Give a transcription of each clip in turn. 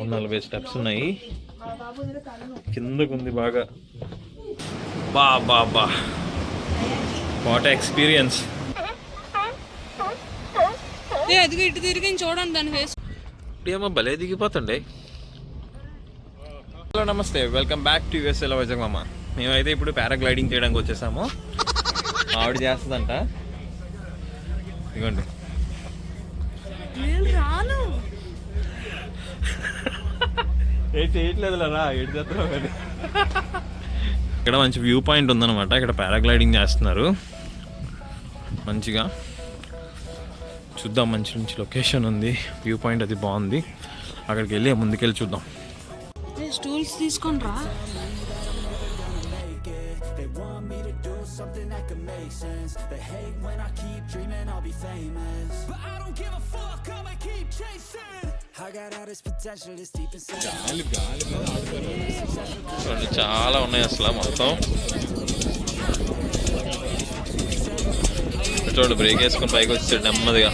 140 steps ఉన్నాయి. కిందకు ఉంది బాగా. బా బా బా వాట్ ఎక్స్పీరియన్స్. ఇటు తిరిగి చూడండి దాని ఫేస్. ఏమో భలే దిగిపోతుండే. హలో నమస్తే, వెల్కమ్ బ్యాక్ టు యుఎస్ఏలో వైజాగ్ మామ. మేమైతే ఇప్పుడు పారాగ్లైడింగ్ చేయడానికి వచ్చేసాము. ఆవిడ చేస్తుందంట. ఇదిగోండి ఏం చేయట్లేదు రా, ఏడు చేస్తున్నావు కానీ. ఇక్కడ మంచి వ్యూ పాయింట్ ఉందన్నమాట. ఇక్కడ పారాగ్లైడింగ్ చేస్తున్నారు మంచిగా. చూద్దాం, మంచి మంచి లొకేషన్ ఉంది, వ్యూ పాయింట్ అది బాగుంది. అక్కడికి వెళ్ళి ముందుకెళ్ళి చూద్దాం. స్టూల్స్ తీసుకొని రా. చాలా ఉన్నాయి అసలు మొత్తం. చూడు, బ్రేక్ వేసుకొని పైకి వచ్చాడు నెమ్మదిగా.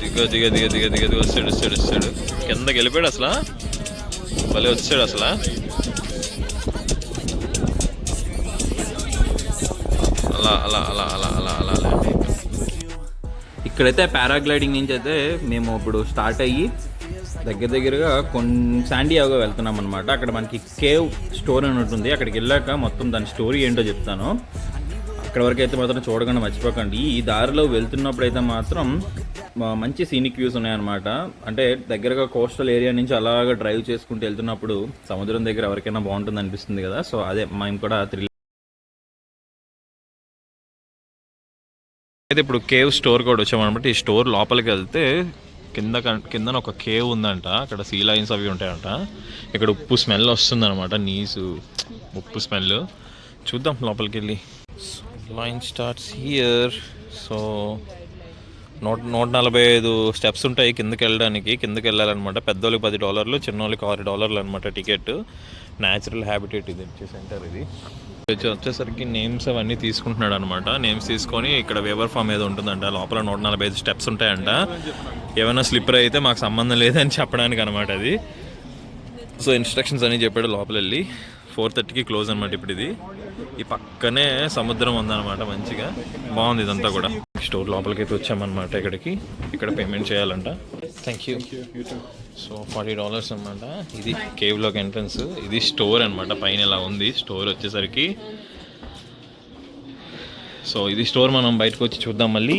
దిగ దిగ దిగ దిగ దిగ దిగ వస్తాడు. కిందకి వెళ్ళిపోయాడు అసలు. భలే వచ్చాడు అసలు. అలా అలా అలా అలా అలా అలా అలా. ఇక్కడైతే పారాగ్లైడింగ్ నుంచి అయితే మేము ఇప్పుడు స్టార్ట్ అయ్యి దగ్గరగా శాండియాగో వెళ్తున్నాం అనమాట. అక్కడ మనకి కేవ్ స్టోర్ అని ఉంటుంది. అక్కడికి వెళ్ళాక మొత్తం దాని స్టోరీ ఏంటో చెప్తాను. అక్కడ వరకు అయితే మాత్రం చూడకుండా మర్చిపోకండి. ఈ దారిలో వెళ్తున్నప్పుడు అయితే మాత్రం మంచి సీనిక్ వ్యూస్ ఉన్నాయన్నమాట. అంటే దగ్గరగా కోస్టల్ ఏరియా నుంచి అలాగా డ్రైవ్ చేసుకుంటూ వెళ్తున్నప్పుడు సముద్రం దగ్గర ఎవరికైనా బాగుంటుంది అనిపిస్తుంది కదా. సో అదే మేము కూడా అయితే ఇప్పుడు కేవ్ స్టోర్ కూడా వచ్చామన్నమాట. ఈ స్టోర్ లోపలికి వెళ్తే కిందన ఒక కేవ్ ఉందంట. అక్కడ సీ లైన్స్ అవి ఉంటాయంట. ఇక్కడ ఉప్పు స్మెల్ వస్తుంది అనమాట. నీసు ఉప్పు స్మెల్. చూద్దాం లోపలికి వెళ్ళి. Line starts here. So 145 steps ఉంటాయి కిందకి వెళ్ళడానికి. కిందకి వెళ్ళాలన్నమాట. పెద్దోళ్ళకి $10, చిన్నోళ్ళకి $6 అనమాట టికెట్. న్యాచురల్ హ్యాబిటేట్ ఇది వచ్చేసి సెంటర్. ఇది వచ్చేసరికి నేమ్స్ అవన్నీ తీసుకుంటున్నాడు అనమాట. నేమ్స్ తీసుకొని ఇక్కడ వేవర్ ఫామ్ ఏదో ఉంటుందంట. లోపల 145 స్టెప్స్ ఉంటాయంట. ఏమైనా స్లిప్పర్ అయితే మాకు సంబంధం లేదని చెప్పడానికి అనమాట అది. సో ఇన్స్ట్రక్షన్స్ అన్నీ చెప్పాడు. లోపల వెళ్ళి 4:30కి క్లోజ్ అనమాట ఇప్పుడు ఇది. ఈ పక్కనే సముద్రం ఉందన్నమాట. మంచిగా బాగుంది ఇదంతా కూడా. స్టోర్ లోపలికి అయితే వచ్చామన్నమాట. ఇక్కడ పేమెంట్ చేయాలంట. Thank you. సో $40 అనమాట. ఇది కేవ్లోకి ఎంట్రన్స్. ఇది స్టోర్ అనమాట. పైన ఇలా ఉంది స్టోర్ వచ్చేసరికి. సో ఇది స్టోర్. మనం బయటకు వచ్చి చూద్దాం మళ్ళీ.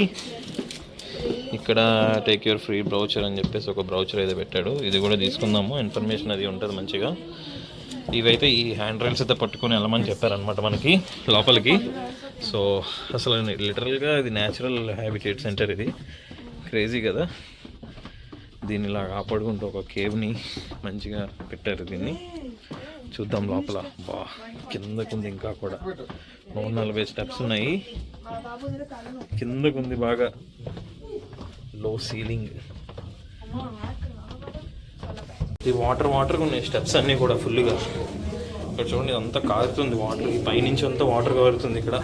ఇక్కడ టేక్ యువర్ ఫ్రీ బ్రౌచర్ అని చెప్పేసి ఒక బ్రౌచర్ ఏదో పెట్టాడు. ఇది కూడా తీసుకుందాము. ఇన్ఫర్మేషన్ అది ఉంటుంది మంచిగా. ఇవైతే ఈ హ్యాండ్ రైల్స్ అయితే పట్టుకొని వెళ్ళమని చెప్పారనమాట మనకి లోపలికి. సో అసలు లిటరల్గా ఇది న్యాచురల్ హ్యాబిటేట్ సెంటర్. ఇది క్రేజీ కదా. దీన్ని ఇలా కాపాడుకుంటూ ఒక కేవ్ని మంచిగా పెట్టారు. దీన్ని చూద్దాం లోపల. బా కిందకుంది ఇంకా కూడా. 140 స్టెప్స్ ఉన్నాయి. కిందకుంది బాగా. లో సీలింగ్. ఇది వాటర్గా ఉన్నాయి స్టెప్స్ అన్నీ కూడా ఫుల్గా. ఇక్కడ చూడండి అంతా కారుతుంది వాటర్. ఈ పైనుంచి అంతా వాటర్ కారుతుంది ఇక్కడ.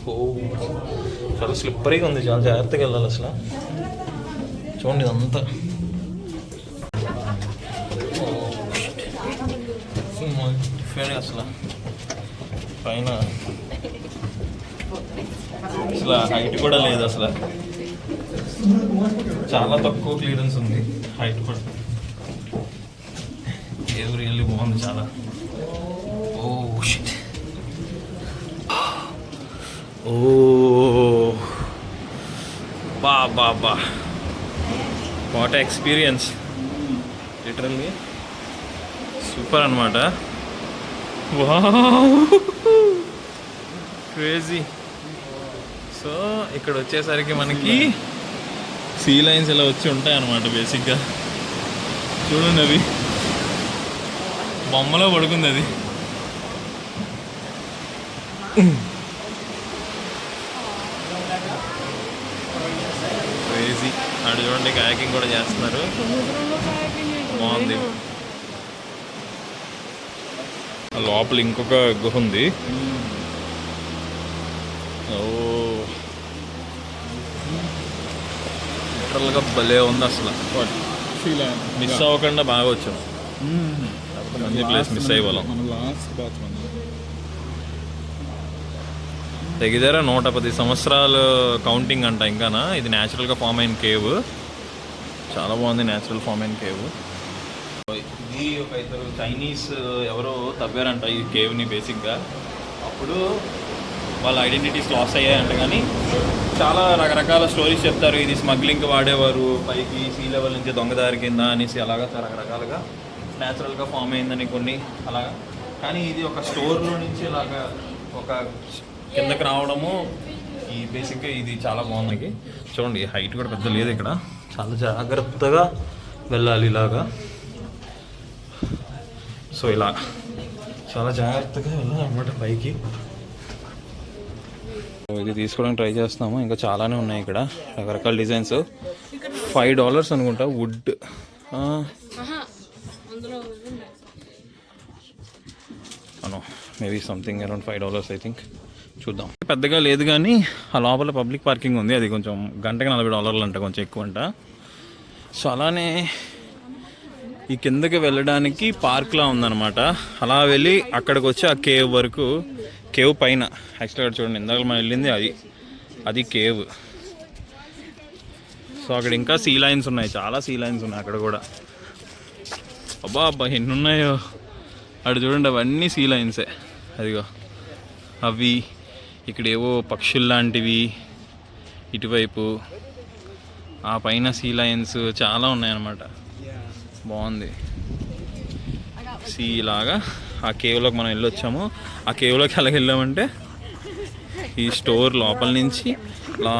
ఓ చాలా స్లిప్పరీగా ఉంది. చాలా జాగ్రత్తగా వెళ్ళాలి అసలు. చూడండి ఇదంతా. అసలు పైన అసలు హైట్ కూడా లేదు అసలు. చాలా తక్కువ క్లియరెన్స్ ఉంది. హైట్ కూడా ఏదో రియల్లీ బాగుంది చాలా. Oh shit. ఓ బా బా బా వాట్ ఎక్స్పీరియన్స్. లిటరల్లీ సూపర్ అనమాట. Wow crazy. సో ఇక్కడ వచ్చేసరికి మనకి సీ లైన్స్ ఇలా వచ్చి ఉంటాయి అన్నమాట. బేసిక్గా చూడండి, అవి బొమ్మలో పడుకుంది అది. క్రేజీ. అటు చూడండి కయాకింగ్ కూడా చేస్తున్నారు. బాగుంది. లోపల ఇంకొక గుహ ఉంది. ఓ లిటరల్గా భలే ఉంది అసలు. మిస్ అవ్వకుండా బాగా వచ్చాం. మంచి ప్లేస్ మిస్ అయ్యేవాళ్ళం. దగ్గర 110 సంవత్సరాలు కౌంటింగ్ అంట ఇంకానా. ఇది న్యాచురల్గా ఫామ్ అయిన కేవ్, చాలా బాగుంది. న్యాచురల్ ఫామ్ అయిన కేవ్. ఇది ఒక ఇద్దరు చైనీస్ ఎవరో తవ్వారంట ఈ కేవ్ని బేసిక్గా. అప్పుడు వాళ్ళ ఐడెంటిటీస్ లాస్ అయ్యాయంట. కానీ చాలా రకరకాల స్టోరీస్ చెప్తారు. ఇది స్మగ్లింగ్కి వాడేవారు, పైకి సీ లెవెల్ నుంచి దొంగదారి కింద అనేసి అలాగా చాలా రకరకాలుగా న్యాచురల్గా ఫామ్ అయిందని కొన్ని అలాగా. కానీ ఇది ఒక స్టోర్లో నుంచి ఇలాగా ఒక కిందకి రావడము ఈ బేసిక్గా ఇది చాలా బాగుంది. చూడండి హైట్ కూడా పెద్ద లేదు ఇక్కడ, చాలా జాగ్రత్తగా వెళ్ళాలి ఇలాగా. సో ఇలా చాలా జాగ్రత్తగా వెళ్ళాలి అన్నమాట పైకి. ఇది తీసుకోవడానికి ట్రై చేస్తున్నాము. ఇంకా చాలానే ఉన్నాయి ఇక్కడ రకరకాల డిజైన్స్. $5 అనుకుంటా would. Maybe something around $5 I think. చూద్దాం. పెద్దగా లేదు కానీ ఆ లోపల పబ్లిక్ పార్కింగ్ ఉంది. అది కొంచెం గంటకి $40 అంట, కొంచెం ఎక్కువ అంట. సో అలానే ఈ కిందకి వెళ్ళడానికి పార్క్లా ఉందన్నమాట. అలా వెళ్ళి అక్కడికి వచ్చి ఆ కేవ్ వరకు, కేవ్ పైన యాక్చువల్గా అక్కడ చూడండి ఇందాక మనం వెళ్ళింది అది కేవ్. సో అక్కడ ఇంకా సీ లైన్స్ ఉన్నాయి, చాలా సీ లైన్స్ ఉన్నాయి అక్కడ కూడా. అబ్బా ఎన్ని ఉన్నాయో అక్కడ చూడండి. అవన్నీ సీ లైన్సే. అదిగో అవి ఇక్కడ ఏవో పక్షులు లాంటివి ఇటువైపు, ఆ పైన సీ లైన్స్ చాలా ఉన్నాయన్నమాట. బాగుంది. సీ లాగా ఆ కేవ్లోకి మనం వెళ్ళొచ్చాము. ఆ కేవ్లోకి అలాగ వెళ్ళామంటే ఈ స్టోర్ లోపల నుంచి అలా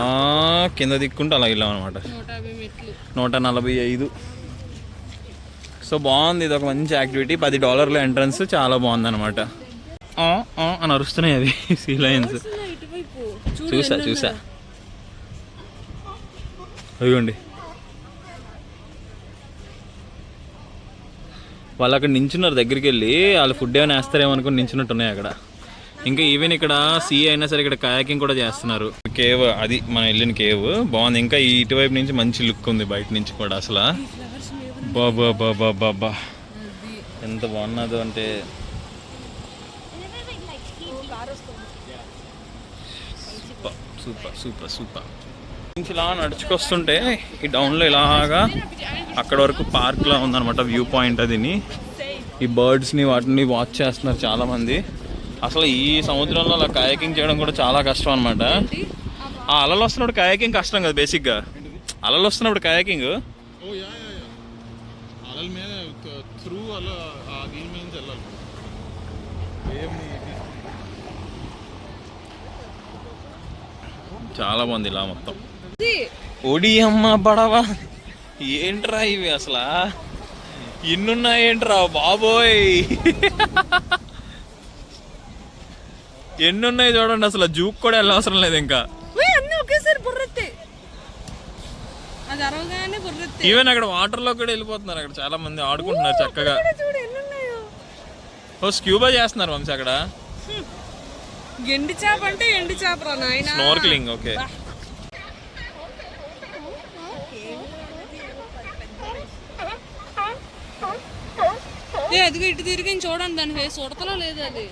కింద దిక్కుంటూ అలా వెళ్ళామన్నమాట. 145. సో బాగుంది. ఇది ఒక మంచి యాక్టివిటీ. $10 ఎంట్రన్స్. చాలా బాగుంది అనమాట. అని అరుస్తున్నాయి అవి సీ లైన్స్. చూసా అదిగోండి. వాళ్ళు అక్కడ నించున్నారు, దగ్గరికి వెళ్ళి వాళ్ళు ఫుడ్ ఏమైనా వేస్తారేమో అనుకుని నించున్నట్టున్నాయి అక్కడ. ఇంకా ఈవెన్ ఇక్కడ సీ అయినా సరే ఇక్కడ కయాకింగ్ కూడా చేస్తున్నారు. కేవ్ అది మనం వెళ్ళిన కేవ్ బాగుంది. ఇంకా ఇటువైపు నుంచి మంచి లుక్ ఉంది బయట నుంచి కూడా. అసలు బాబా ఎంత బాగున్నదో అంటే సూపర్. నుంచి ఇలా నడుచుకొస్తుంటే ఈ డౌన్లో ఇలాగా అక్కడ వరకు పార్క్లా ఉందన్నమాట, వ్యూ పాయింట్. అదిని ఈ బర్డ్స్ని వాటిని వాచ్ చేస్తున్నారు చాలామంది. అసలు ఈ సముద్రంలో అలా కయాకింగ్ చేయడం కూడా చాలా కష్టం అనమాట. ఆ అలలు వస్తున్నప్పుడు కయాకింగ్ కష్టం కదా బేసిక్గా. అలలు వస్తున్నప్పుడు కయాకింగ్ చాలా బాగుంది. ఇలా మొత్తం ఒడి అమ్మ బడవా ఏంట్రా ఇవి అసలు ఎన్నున్నాయేంట్రా బాబోయ్. ఎన్నున్నాయి చూడండి. అసలు జూక్ కూడా వెళ్ళవసరం లేదు. ఇంకా ఈవెన్ అక్కడ వాటర్ లో కూడా వెళ్ళిపోతున్నారు. అక్కడ చాలా మంది ఆడుకుంటున్నారు చక్కగా. ఓ స్క్యూబా చేస్తున్నారు వంశీ అక్కడ. ఎండి చేప అంటే ఎండి చేపరా నాయన. స్నోర్క్లింగ్. ఓకే. అదిగో ఇటు తిరిగి చూడండి దాని ఫేస్. ఉడతలో లేదు అది.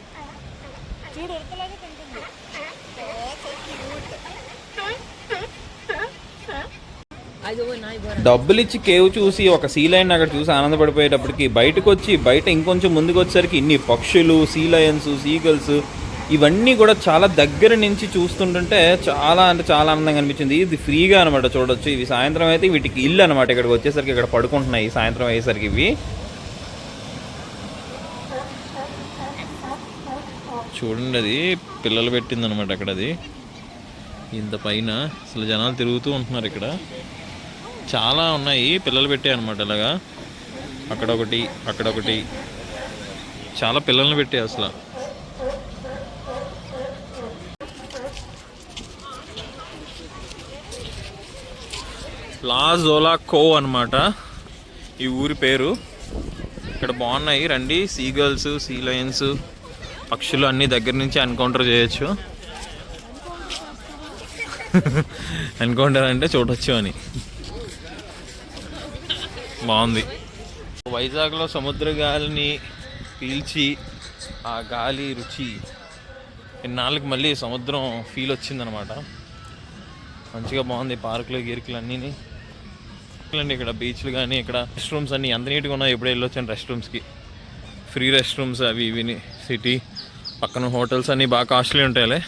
చూడు ఉడతలాగా తింటుంది. డబ్బులు ఇచ్చి కేవ్ చూసి ఒక సీ లైన్ అక్కడ చూసి ఆనందపడిపోయేటప్పటికి బయటకు వచ్చి బయట ఇంకొంచెం ముందుకు వచ్చేసరికి ఇన్ని పక్షులు, సీ లయన్స్, సీగల్స్ ఇవన్నీ కూడా చాలా దగ్గర నుంచి చూస్తుంటుంటే చాలా అంటే చాలా ఆనందంగా అనిపించింది. ఇది ఫ్రీగా అనమాట చూడొచ్చు. ఇవి సాయంత్రం అయితే వీటికి ఇల్లు అనమాట. ఇక్కడికి వచ్చేసరికి ఇక్కడ పడుకుంటున్నాయి సాయంత్రం అయ్యేసరికి. ఇవి చూడండి, అది పిల్లలు పెట్టిందనమాట అక్కడ. అది ఇంత పైన అసలు జనాలు తిరుగుతూ ఉంటున్నారు. ఇక్కడ చాలా ఉన్నాయి పిల్లలు పెట్టాయి అనమాట. ఇలాగా అక్కడొకటి చాలా పిల్లల్ని పెట్టాయి అసలు. లా జోలా కోవ్ అనమాట ఈ ఊరి పేరు. ఇక్కడ బాగున్నాయి, రండి. సీగల్స్, సీ లయన్స్, పక్షులు అన్నీ దగ్గర నుంచి ఎన్కౌంటర్ చేయొచ్చు. ఎన్కౌంటర్ అంటే చూడొచ్చు అని. బాగుంది. వైజాగ్లో సముద్ర గాలిని పీల్చి ఆ గాలి రుచి ఇన్నాళ్ళకి మళ్ళీ సముద్రం ఫీల్ వచ్చిందనమాట. మంచిగా బాగుంది. పార్కులు గీర్కులు అన్నీ అండి. ఇక్కడ బీచ్లు కానీ ఇక్కడ రెస్ట్ రూమ్స్ అన్నీ ఎంత నీట్గా ఉన్నాయి. ఎప్పుడు వెళ్ళొచ్చాను రెస్ట్ రూమ్స్కి. ఫ్రీ రెస్ట్ రూమ్స్ అవి ఇవిని. సిటీ పక్కన హోటల్స్ అన్నీ బాగా కాస్ట్లీ ఉంటాయిలే.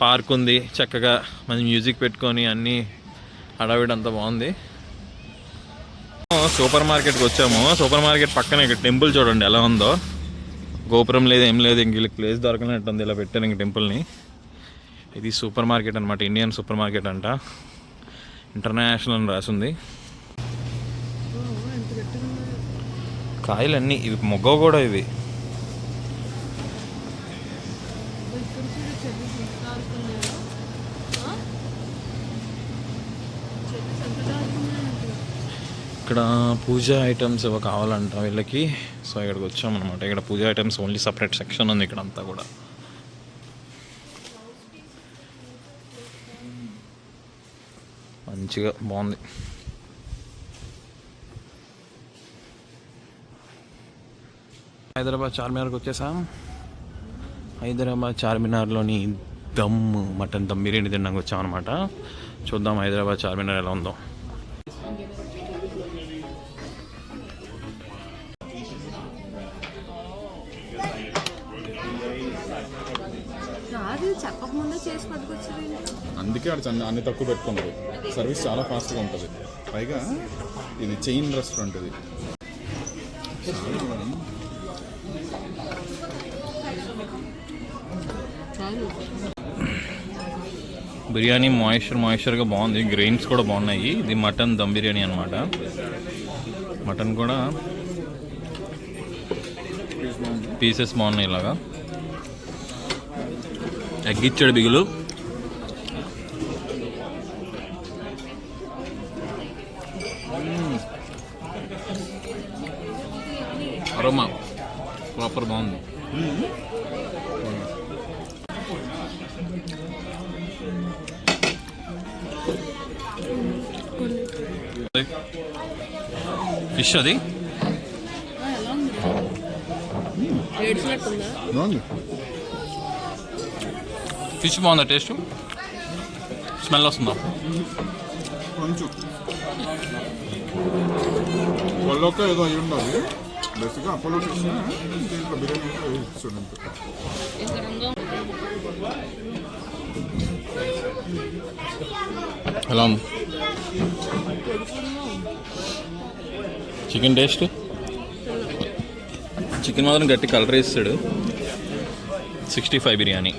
పార్క్ ఉంది చక్కగా, మంచి మ్యూజిక్ పెట్టుకొని అన్నీ హడావిడి అంతా బాగుంది. సూపర్ మార్కెట్కి వచ్చాము. సూపర్ మార్కెట్ పక్కన ఇక్కడ టెంపుల్ చూడండి ఎలా ఉందో. గోపురం లేదు ఏం లేదు, ఇంక వీళ్ళకి ప్లేస్ దొరకనట్టుంది. ఇలా పెట్టారు ఇంక టెంపుల్ని. ఇది సూపర్ మార్కెట్ అనమాట. ఇండియన్ సూపర్ మార్కెట్ అంట. ఇంటర్నేషనల్ అని రాసింది. కాయలన్నీ ఇవి మొగ్గ కూడా ఇవి. ఇక్కడ పూజా ఐటమ్స్ ఏవో కావాలంట వీళ్ళకి. సో ఇక్కడికి వచ్చామన్నమాట. ఇక్కడ పూజా ఐటమ్స్ ఓన్లీ సపరేట్ సెక్షన్ ఉంది ఇక్కడ అంతా కూడా. మంచిగా బాగుంది. హైదరాబాద్ చార్మినార్కి వచ్చేసాం. హైదరాబాద్ చార్మినార్లోని మటన్ దమ్ బిర్యానీ తినడానికి వచ్చామన్నమాట. చూద్దాం హైదరాబాద్ చార్మినార్ ఎలా ఉందో. చెప్పకముందే చేసి పట్టుకొచ్చారు. అందుకే అన్ని తక్కువ పెట్టుకున్నారు. సర్వీస్ చాలా ఫాస్ట్గా ఉంటుంది. పైగా ఇది చైన్ రెస్టారెంట్. ఇది బిర్యానీ మాయిశ్చర్గా బాగుంది. గ్రెయిన్స్ కూడా బాగున్నాయి. ఇది మటన్ దమ్ బిర్యానీ అనమాట. మటన్ కూడా పీసెస్ బాగున్నాయి. ఇలాగా ఎగ్ ఇచ్చాడు బిగులు. అరోమా ప్రాపర్ బాగుంది. ఫిష్ అది ఫిష్ బాగుందా? టేస్ట్ స్మెల్ వస్తుందా? కొంచెం వాళ్ళొక్క ఏదో అయి ఉండాలి. బేసిక్గా అపోలో ఫిష్ దీంట్లో బిర్యానీ చూడండి. ఎలా ఉంది చికెన్ టేస్ట్? చికెన్ మాత్రం గట్టి కలర్ వేస్తాడు. 65 బిర్యానీ.